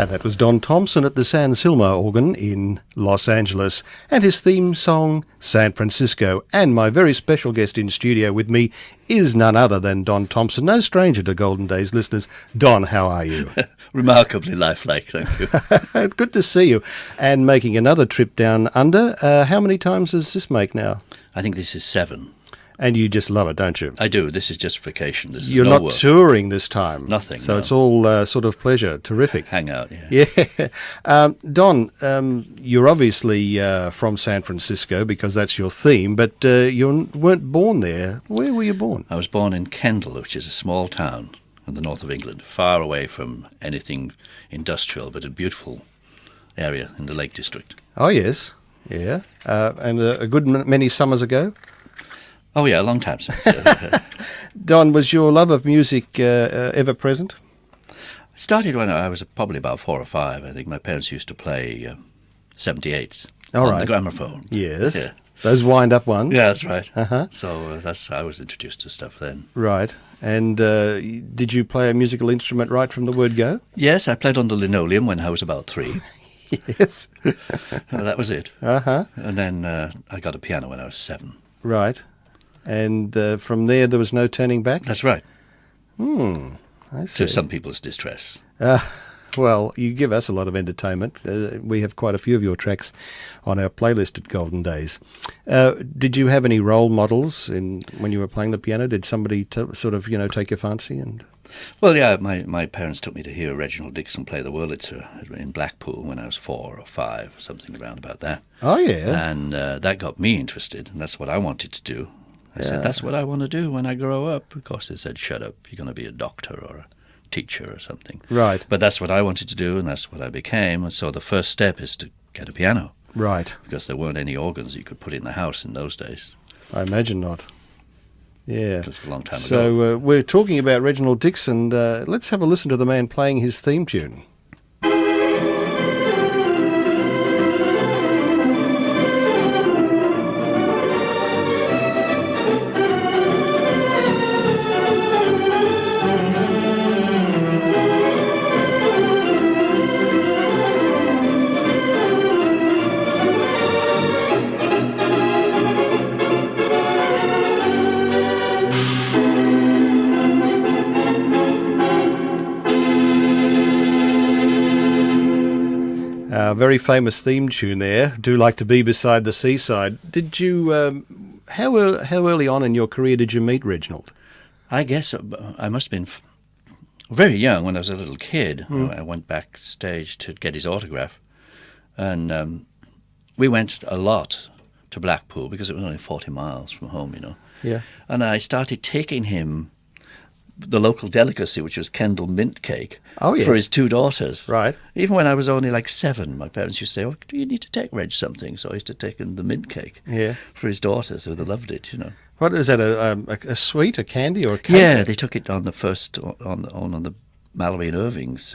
And that was Don Thompson at the San Silma organ in Los Angeles, and his theme song, San Francisco. And my very special guest in studio with me is none other than Don Thompson, no stranger to Golden Days listeners. Don, how are you? Remarkably lifelike, thank you. Good to see you. And making another trip down under. How many times does this make now? I think this is 7. And you just love it, don't you? I do. This is just vacation. This You're is no not work. touring this time. Nothing, So no. it's all sort of pleasure. Terrific. Hang out, yeah. Yeah. Don, you're obviously from San Francisco because that's your theme, but you weren't born there. Where were you born? I was born in Kendal, which is a small town in the north of England, far away from anything industrial, but a beautiful area in the Lake District. Oh, yes. Yeah. And a good many summers ago? Oh, yeah, a long time since. Don, was your love of music ever present? It started when I was probably about 4 or 5. I think my parents used to play 78s All on right. the gramophone. Yes. Yeah. Those wind-up ones? Yeah, that's right. Uh-huh. So I was introduced to stuff then. Right. And did you play a musical instrument right from the word go? Yes, I played on the linoleum when I was about 3. Yes. That was it. Uh-huh. And then I got a piano when I was 7. Right. And from there was no turning back? That's right. I see. To some people's distress. Well, you give us a lot of entertainment. We have quite a few of your tracks on our playlist at Golden Days. Did you have any role models when you were playing the piano? Did somebody sort of, take your fancy? Well, yeah, my parents took me to hear Reginald Dixon play the Wurlitzer in Blackpool when I was 4 or 5, something around about that. Oh, yeah. And that got me interested, and that's what I wanted to do. I said, that's what I want to do when I grow up. Of course, they said, shut up, you're going to be a doctor or a teacher or something. Right. But that's what I wanted to do, and that's what I became. And so the first step is to get a piano. Right. Because there weren't any organs you could put in the house in those days. I imagine not. Yeah. It was a long time ago. So we're talking about Reginald Dixon. Let's have a listen to the man playing his theme tune. Very famous theme tune there. Do like to be beside the seaside. Did you? How early on in your career did you meet Reginald? I guess I must have been very young when I was a little kid. I went backstage to get his autograph, and we went a lot to Blackpool because it was only 40 miles from home, Yeah. And I started taking him the local delicacy, which was Kendal mint cake, Oh, yes. for his 2 daughters. Right. Even when I was only like 7, my parents used to say, "Oh, do you need to take Reg something?" So I used to take him the mint cake Yeah. for his daughters, who they loved it, What is that? A sweet, a candy, or a cake? Yeah, they took it on the first on the Mallory and Irving's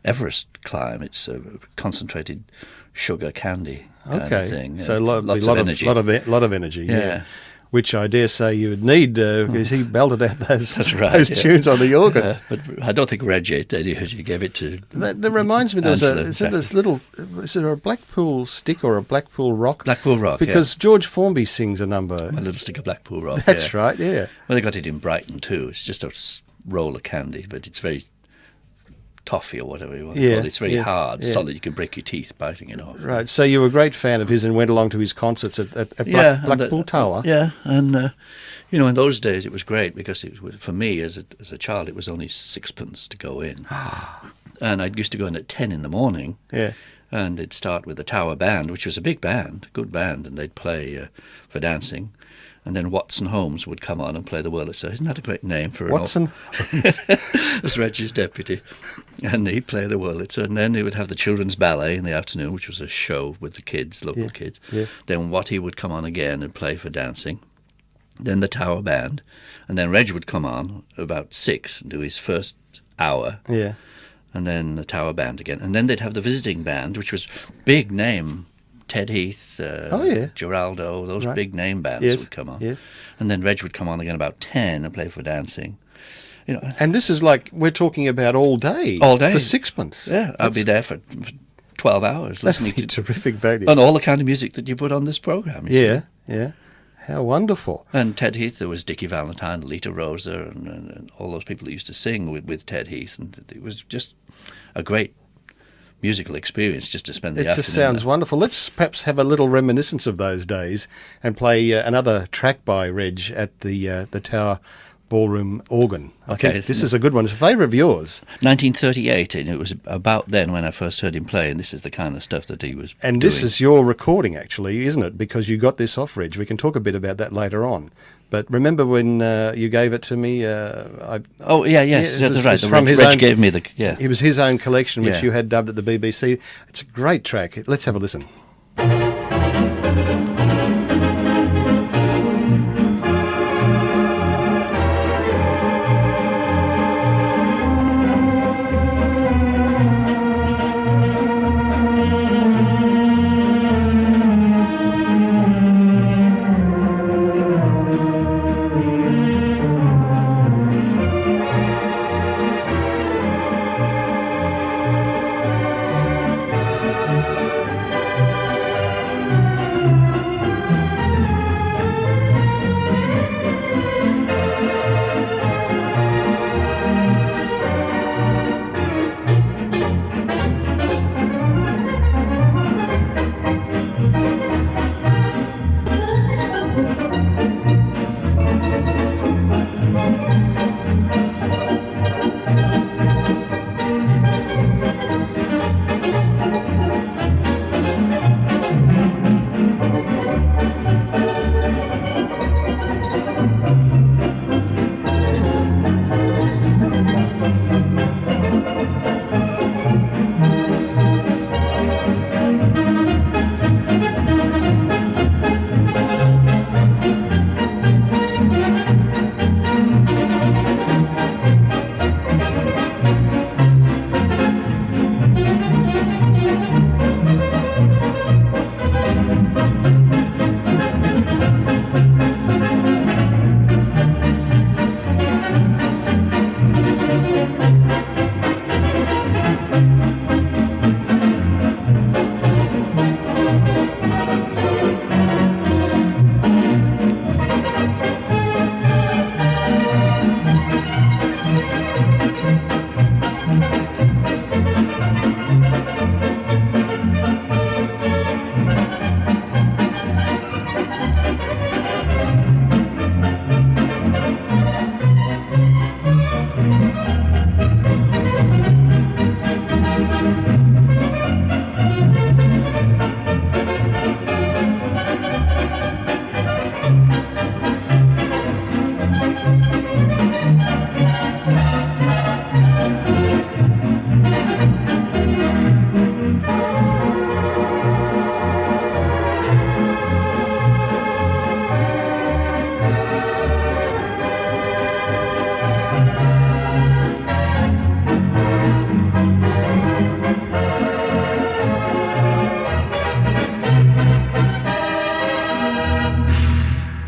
Everest climb. It's a concentrated sugar candy kind of Okay. thing. So lots of energy. lot of energy. Yeah. Which I dare say you would need because he belted out those That's right, those yeah. tunes on the organ. But I don't think Reg ate any. He gave it to That reminds me. There was Angela, is it this little? Is it a Blackpool stick or a Blackpool rock? Blackpool Rock. Because George Formby sings a number. a little stick of Blackpool Rock. That's yeah. right. Yeah. Well, they got it in Brighton too. It's just a roll of candy, but it's very toffee or whatever you want to call it. It's very hard, solid. You can break your teeth biting it off. Right. So you were a great fan of his and went along to his concerts at Blackpool Tower. Yeah, and in those days it was great because it was, for me as a child, it was only 6pence to go in, and I used to go in at 10 in the morning. Yeah. And it'd start with the Tower Band, which was a big band, good band, and they'd play for dancing. And then Watson Holmes would come on and play the Wurlitzer. Isn't that a great name for Watson Holmes? As Reggie's deputy. And he'd play the Wurlitzer. And then he would have the children's ballet in the afternoon, which was a show with the kids, local kids. Yeah. Then Watty would come on again and play for dancing. Then the Tower Band. And then Reg would come on about 6 and do his first hour. Yeah. And then the Tower Band again. And then they'd have the visiting band, which was big name. Ted Heath, Geraldo, those big name bands would come on. Yes. And then Reg would come on again about 10 and play for dancing. You know, And this is like, we're talking about all day. all day For sixpence. Yeah, I'll be there for 12 hours listening to terrific value. and all the kind of music that you put on this program. You Yeah, see. yeah. How wonderful. And Ted Heath, there was Dickie Valentine, Lita Rosa, and all those people that used to sing with Ted Heath, and it was just a great musical experience just to spend the It afternoon. just sounds there. wonderful. Let's perhaps have a little reminiscence of those days and play another track by Reg at the Tower Ballroom organ. I Okay. think this is a good one. It's a favourite of yours. 1938, and it was about then when I first heard him play, and this is the kind of stuff that he was And doing. this is your recording, actually, isn't it? Because you got this off Reg. We can talk a bit about that later on. But remember when you gave it to me? Oh, yeah, yes, it that's was- right. it's The from Reg his own- gave me the... Yeah. It was his own collection, which Yeah. you had dubbed at the BBC. It's a great track. Let's have a listen.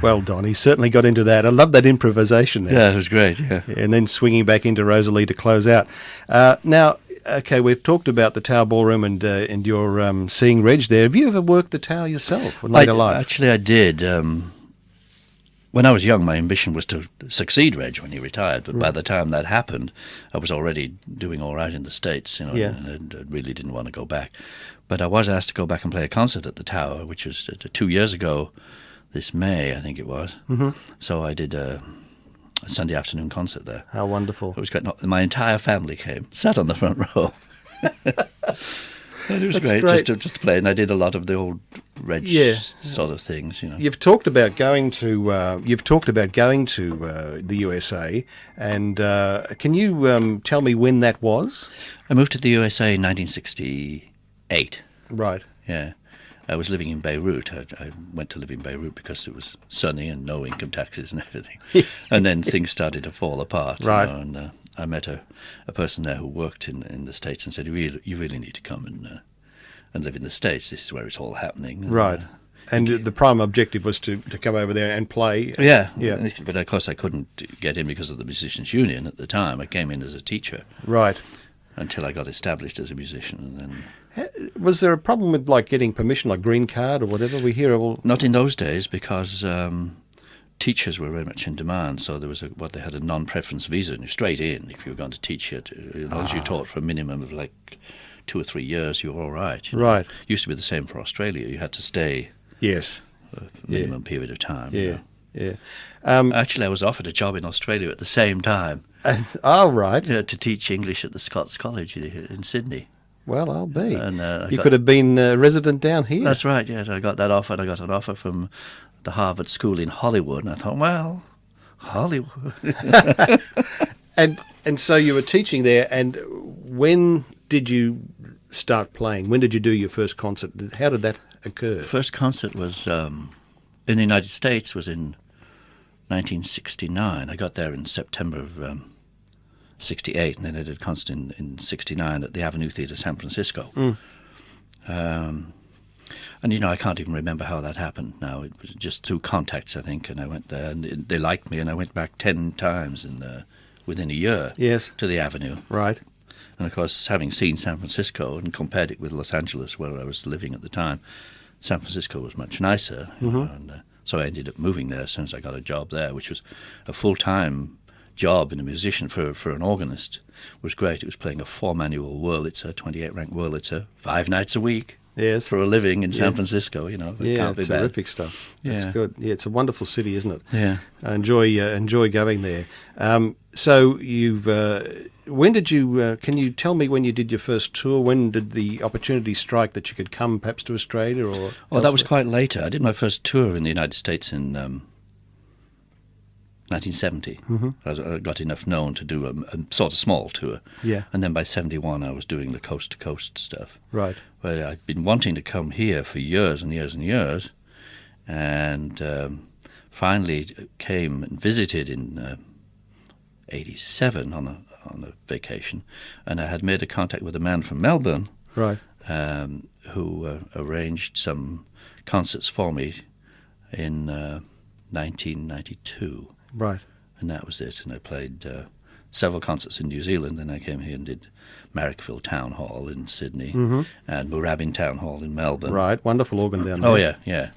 Well, Don, he certainly got into that. I love that improvisation there. Yeah, it was great, yeah. And then swinging back into Rosalie to close out. Now, okay, we've talked about the Tower Ballroom and your seeing Reg there. Have you ever worked the Tower yourself in later life? Actually, I did. When I was young, my ambition was to succeed Reg when he retired, but by the time that happened, I was already doing all right in the States, you know, Yeah. and I really didn't want to go back. But I was asked to go back and play a concert at the Tower, which was 2 years ago, this May, I think it was. Mm-hmm. So I did a Sunday afternoon concert there. How wonderful. It was great. My entire family came, sat on the front row. And it was That's great, great. just to play, and I did a lot of the old Reg Yeah. sort of things, you know. You've talked about going to the USA, and can you tell me when that was? I moved to the USA in 1968. Right. Yeah, I was living in Beirut. I went to live in Beirut because it was sunny and no income taxes and everything. And then things started to fall apart. you Right. know, and I met a person there who worked in the States and said, you really need to come and live in the States. This is where it's all happening. And, Right. And the prime objective was to come over there and play. Yeah, Yeah. but of course I couldn't get in because of the Musicians' Union at the time. I came in as a teacher Right. until I got established as a musician, and then Was there a problem with like getting permission, like green card or whatever? We hear all. not in those days because teachers were very much in demand. So there was what they had a non-preference visa, and you're straight in if you were going to teach it. As long as you taught for a minimum of like 2 or 3 years, you were all right. You know. Right. Used to be the same for Australia. You had to stay Yes. for a minimum period of time. you Yeah. know. Yeah. Actually, I was offered a job in Australia at the same time Oh, right. to teach English at the Scots College in Sydney. Well, I'll be. And, You could have been resident down here. That's right, yeah. I got that offer, and I got an offer from the Harvard School in Hollywood, and I thought, well, Hollywood. And so you were teaching there, and when did you start playing? When did you do your first concert? How did that occur? First concert was in the United States was in 1969. I got there in September of 68, and then I did a concert in 69 at the Avenue Theatre, San Francisco. And, you know, I can't even remember how that happened now. It was just through contacts, I think, and I went there, and they liked me, and I went back 10 times within a year Yes. to the Avenue. Right. And, of course, having seen San Francisco and compared it with Los Angeles, where I was living at the time, San Francisco was much nicer. You know, and so I ended up moving there as soon as I got a job there, which was a full-time job in a musician for an organist. It was great. It was playing a 4-manual Wurlitzer, 28-rank Wurlitzer, 5 nights a week. Yes. For a living in San Francisco, you know. It Yeah, can't be bad. terrific stuff. That's Yeah. good. Yeah, it's a wonderful city, isn't it? Yeah. I enjoy going there. So you've when did you? Can you tell me when you did your first tour? When did the opportunity strike that you could come perhaps to Australia or? Well, that was elsewhere? quite later. I did my first tour in the United States in 1970. I got enough known to do a sort of small tour. Yeah. And then by 71, I was doing the coast-to-coast stuff. Right. But I'd been wanting to come here for years and years and years, and finally came and visited in 87 on a vacation, and I had made a contact with a man from Melbourne Right. who arranged some concerts for me in 1992, Right. and that was it. And I played several concerts in New Zealand, and I came here and did Marrickville Town Hall in Sydney and Moorabbin Town Hall in Melbourne. Right. Wonderful organ down there. Oh yeah.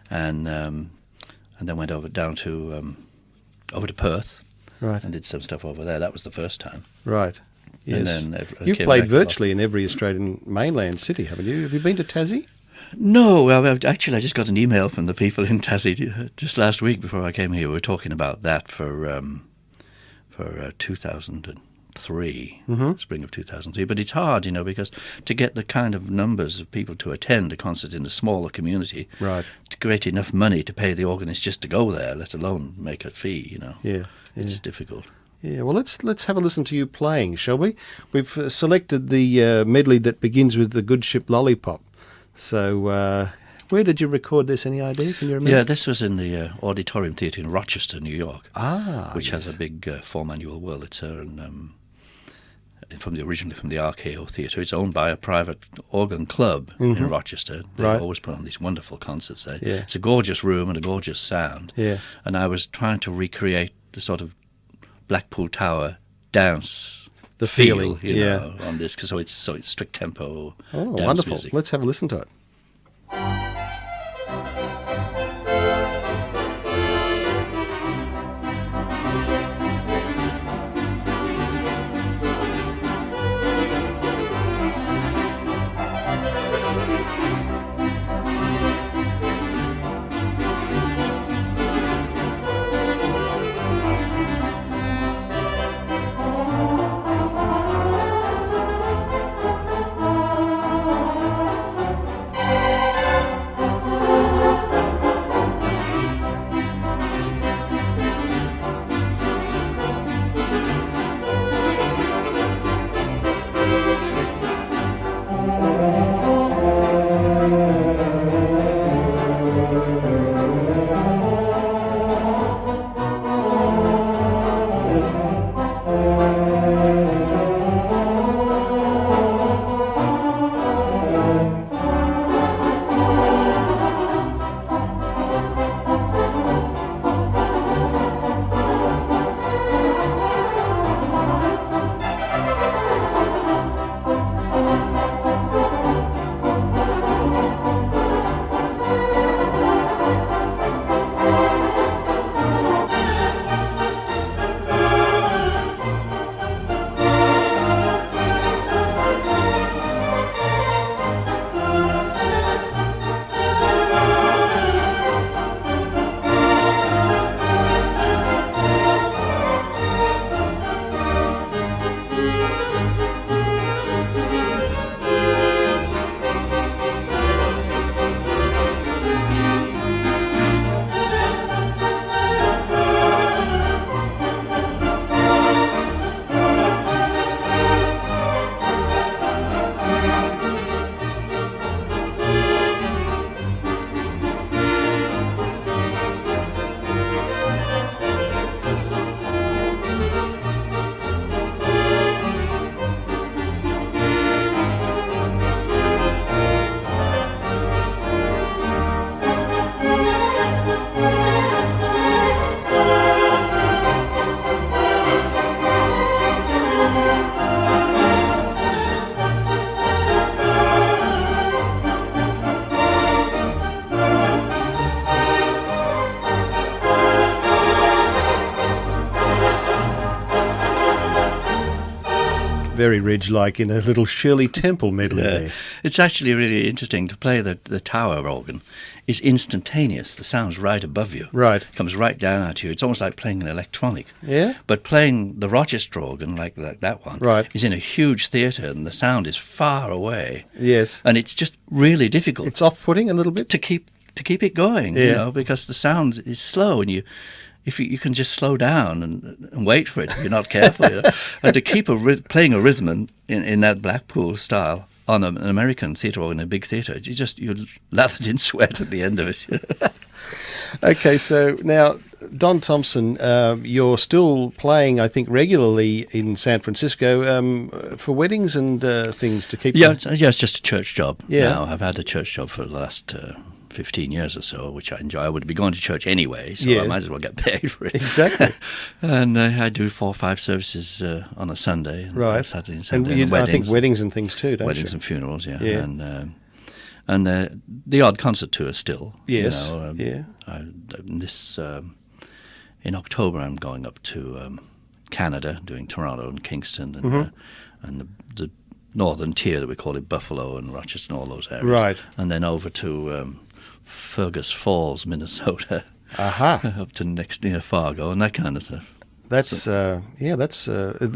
And then went over to Perth Right. and did some stuff over there. That was the first time. Right. Yes. And then I You've came played back a lot. virtually in every Australian mainland city, haven't you? Have you been to Tassie? No, well, actually, I just got an email from the people in Tassie just last week before I came here. We were talking about that for 2003, spring of 2003. But it's hard, you know, because to get the kind of numbers of people to attend a concert in a smaller community, Right. to create enough money to pay the organist just to go there, let alone make a fee, you know. Yeah. It's difficult. Yeah, well, let's have a listen to you playing, shall we? We've selected the medley that begins with the Good Ship Lollipop. So, where did you record this? Any idea? Can you remember? Yeah, this was in the Auditorium Theatre in Rochester, New York, which yes. has a big 4-manual Wurlitzer, and originally from the RKO Theatre. It's owned by a private organ club in Rochester. They Right. always put on these wonderful concerts there. Yeah. It's a gorgeous room and a gorgeous sound. Yeah. And I was trying to recreate the sort of Blackpool Tower dance The feel, feeling, you yeah. know, on this, because it's strict tempo Oh, dance wonderful. music. Let's have a listen to it. Very Ridge-like in a little Shirley Temple medley there. It's actually really interesting to play the tower organ. It's instantaneous. The sound's right above you. Right. It comes right down at you. It's almost like playing an electronic. Yeah? But playing the Rochester organ, like that one, Right. is in a huge theatre and the sound is far away. Yes. And it's just really difficult. It's off-putting a little bit? to keep it going, because the sound is slow, and if you can just slow down and wait for it if you're not careful, and to keep playing a rhythm in that Blackpool style on an American theatre or in a big theatre, you're lathered in sweat at the end of it. Okay, so now, Don Thompson, you're still playing, I think, regularly in San Francisco for weddings and things to keep... Yeah, it's just a church job. Yeah. Now, I've had a church job for the last 15 years or so, which I enjoy. I would be going to church anyway, so I might as well get paid for it. Exactly. And I do 4 or 5 services on a Sunday, right? Saturday and Sunday. And I think weddings and things too, don't you? Weddings and funerals, yeah. And the odd concert tour still. Yes. In October, I'm going up to Canada, doing Toronto and Kingston, and the northern tier that we call it, Buffalo and Rochester and all those areas. Right. And then over to Fergus Falls, Minnesota. Aha. Up to near Fargo and that kind of stuff. That's the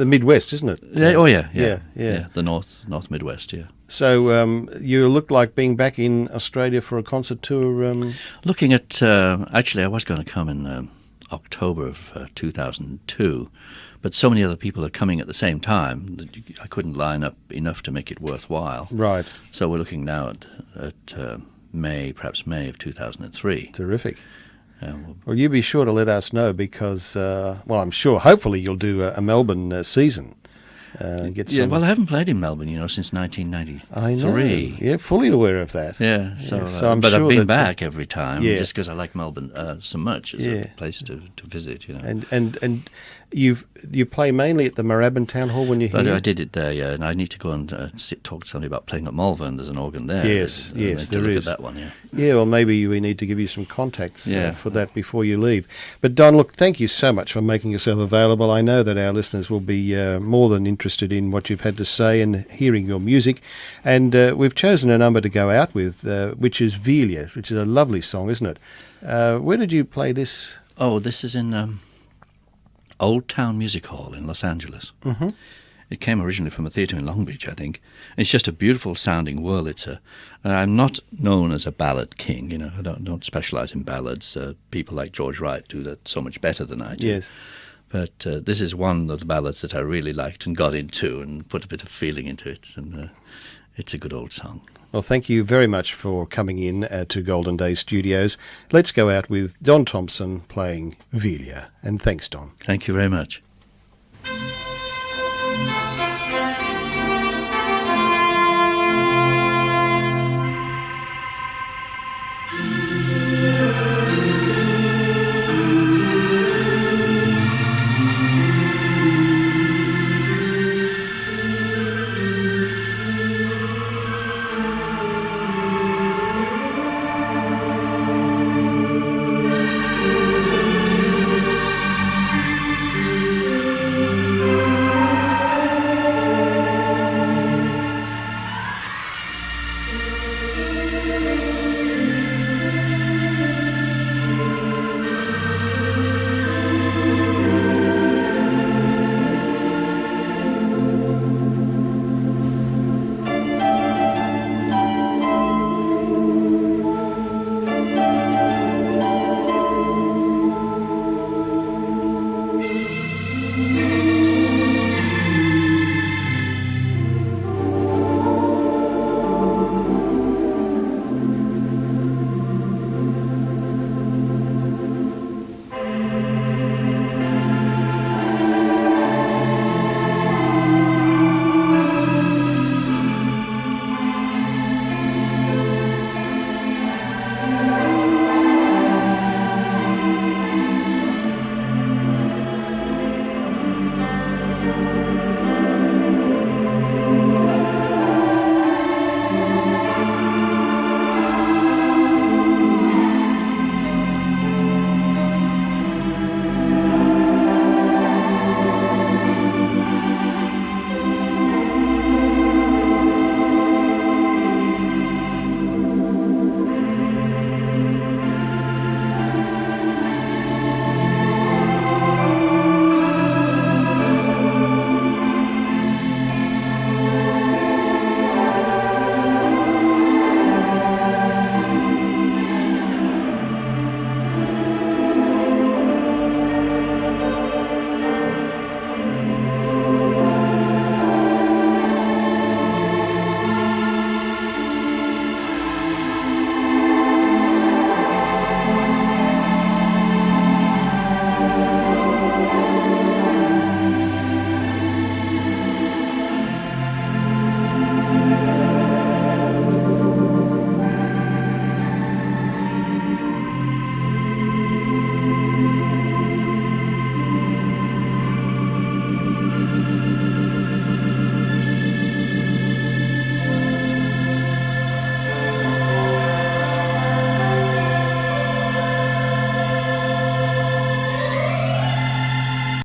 Midwest, isn't it? Yeah. The North Midwest, yeah. So you look like being back in Australia for a concert tour. Looking at actually, I was going to come in October of 2002, but so many other people are coming at the same time that I couldn't line up enough to make it worthwhile. Right. So we're looking now at May of 2003. Terrific. Well, you be sure to let us know because, I'm sure, hopefully you'll do a Melbourne season. Get some... Yeah, well, I haven't played in Melbourne, since 1993. I know. Yeah, fully aware of that. Yeah, so I'm but sure I've been back every time, yeah. just because I like Melbourne so much as a place to visit. And you play mainly at the Moorabbin Town Hall when you're here? But I did it there, yeah, and I need to go and talk to somebody about playing at Malvern. There's an organ there. Yes, there look is. At that one, yeah. Yeah, well, maybe we need to give you some contacts for that before you leave. But Don, look, thank you so much for making yourself available. I know that our listeners will be more than interested in what you've had to say and hearing your music. And we've chosen a number to go out with, which is Velia, which is a lovely song, isn't it? Where did you play this? Oh, this is in Old Town Music Hall in Los Angeles. Mm-hmm. It came originally from a theatre in Long Beach, I think. It's just a beautiful sounding whirl. I'm not known as a ballad king, I don't specialise in ballads. People like George Wright do that so much better than I do. Yes. But this is one of the ballads that I really liked and got into and put a bit of feeling into it, and it's a good old song. Well, thank you very much for coming in to Golden Day Studios. Let's go out with Don Thompson playing Velia. And thanks, Don. Thank you very much.